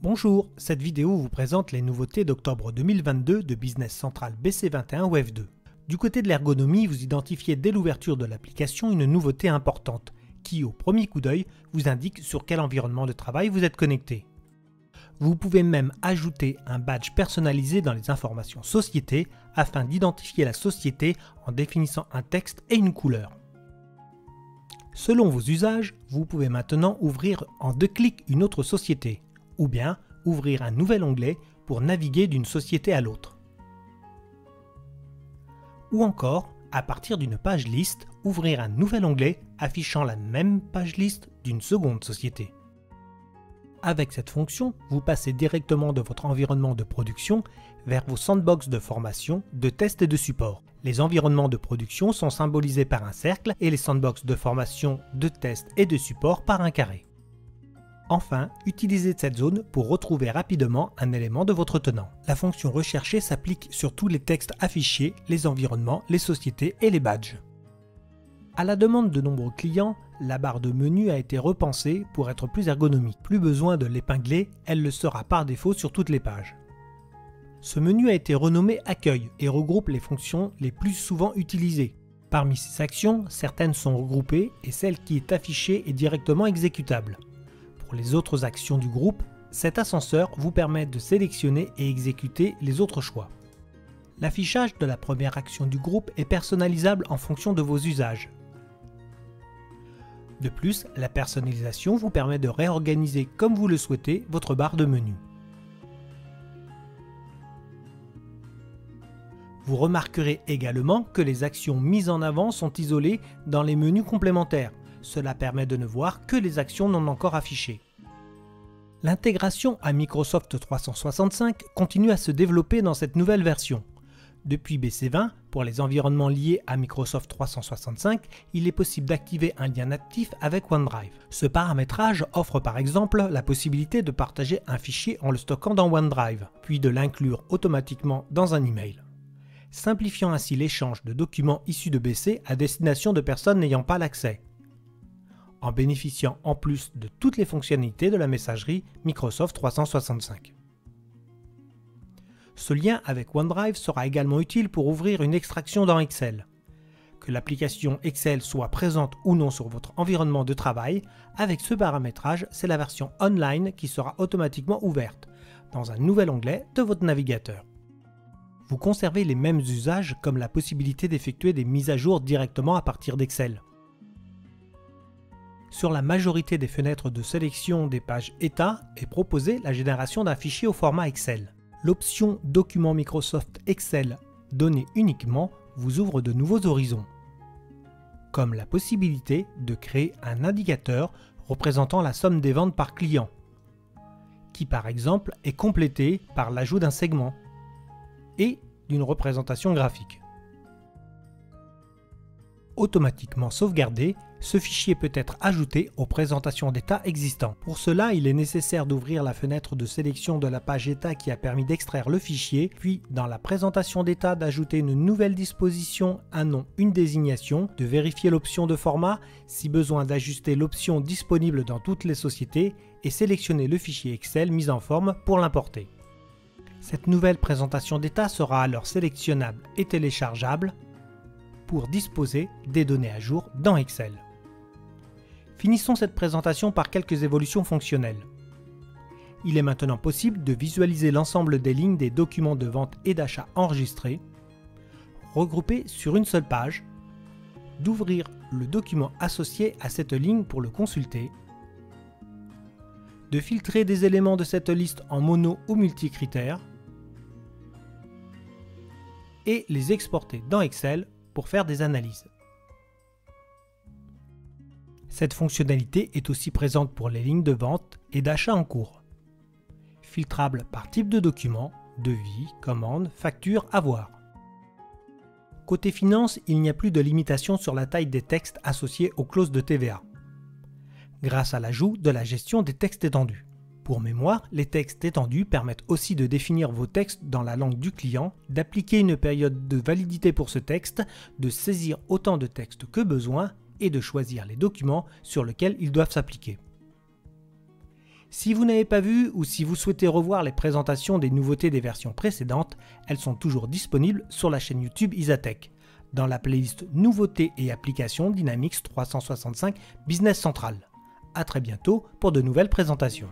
Bonjour, cette vidéo vous présente les nouveautés d'octobre 2022 de Business Central BC21 ou F2. Du côté de l'ergonomie, vous identifiez dès l'ouverture de l'application une nouveauté importante qui, au premier coup d'œil, vous indique sur quel environnement de travail vous êtes connecté. Vous pouvez même ajouter un badge personnalisé dans les informations société afin d'identifier la société en définissant un texte et une couleur. Selon vos usages, vous pouvez maintenant ouvrir en 2 clics une autre société, ou bien ouvrir un nouvel onglet pour naviguer d'une société à l'autre. Ou encore, à partir d'une page liste, ouvrir un nouvel onglet affichant la même page liste d'une seconde société. Avec cette fonction, vous passez directement de votre environnement de production vers vos sandbox de formation, de test et de support. Les environnements de production sont symbolisés par un cercle et les sandbox de formation, de test et de support par un carré. Enfin, utilisez cette zone pour retrouver rapidement un élément de votre tenant. La fonction rechercher s'applique sur tous les textes affichés, les environnements, les sociétés et les badges. À la demande de nombreux clients, la barre de menu a été repensée pour être plus ergonomique. Plus besoin de l'épingler, elle le sera par défaut sur toutes les pages. Ce menu a été renommé Accueil et regroupe les fonctions les plus souvent utilisées. Parmi ces actions, certaines sont regroupées et celle qui est affichée est directement exécutable. Pour les autres actions du groupe, cet ascenseur vous permet de sélectionner et exécuter les autres choix. L'affichage de la première action du groupe est personnalisable en fonction de vos usages. De plus, la personnalisation vous permet de réorganiser comme vous le souhaitez votre barre de menu. Vous remarquerez également que les actions mises en avant sont isolées dans les menus complémentaires. Cela permet de ne voir que les actions non encore affichées. L'intégration à Microsoft 365 continue à se développer dans cette nouvelle version. Depuis BC20, pour les environnements liés à Microsoft 365, il est possible d'activer un lien natif avec OneDrive. Ce paramétrage offre par exemple la possibilité de partager un fichier en le stockant dans OneDrive, puis de l'inclure automatiquement dans un email, simplifiant ainsi l'échange de documents issus de BC à destination de personnes n'ayant pas l'accès, en bénéficiant en plus de toutes les fonctionnalités de la messagerie Microsoft 365. Ce lien avec OneDrive sera également utile pour ouvrir une extraction dans Excel. Que l'application Excel soit présente ou non sur votre environnement de travail, avec ce paramétrage, c'est la version online qui sera automatiquement ouverte dans un nouvel onglet de votre navigateur. Vous conservez les mêmes usages comme la possibilité d'effectuer des mises à jour directement à partir d'Excel. Sur la majorité des fenêtres de sélection des pages état est proposée la génération d'un fichier au format Excel. L'option Document Microsoft Excel Données uniquement vous ouvre de nouveaux horizons, comme la possibilité de créer un indicateur représentant la somme des ventes par client, qui par exemple est complété par l'ajout d'un segment et d'une représentation graphique. Automatiquement sauvegardé, ce fichier peut être ajouté aux présentations d'état existantes. Pour cela, il est nécessaire d'ouvrir la fenêtre de sélection de la page état qui a permis d'extraire le fichier, puis dans la présentation d'état d'ajouter une nouvelle disposition, un nom, une désignation, de vérifier l'option de format, si besoin d'ajuster l'option disponible dans toutes les sociétés et sélectionner le fichier Excel mis en forme pour l'importer. Cette nouvelle présentation d'état sera alors sélectionnable et téléchargeable pour disposer des données à jour dans Excel. Finissons cette présentation par quelques évolutions fonctionnelles. Il est maintenant possible de visualiser l'ensemble des lignes des documents de vente et d'achat enregistrés, regroupés sur une seule page, d'ouvrir le document associé à cette ligne pour le consulter, de filtrer des éléments de cette liste en mono ou multicritères, et les exporter dans Excel pour faire des analyses. Cette fonctionnalité est aussi présente pour les lignes de vente et d'achat en cours. Filtrable par type de document, devis, commande, facture, avoir. Côté finance, il n'y a plus de limitation sur la taille des textes associés aux clauses de TVA, grâce à l'ajout de la gestion des textes étendus. Pour mémoire, les textes étendus permettent aussi de définir vos textes dans la langue du client, d'appliquer une période de validité pour ce texte, de saisir autant de texte que besoin et de choisir les documents sur lesquels ils doivent s'appliquer. Si vous n'avez pas vu ou si vous souhaitez revoir les présentations des nouveautés des versions précédentes, elles sont toujours disponibles sur la chaîne YouTube Isatech, dans la playlist Nouveautés et applications Dynamics 365 Business Central. A très bientôt pour de nouvelles présentations.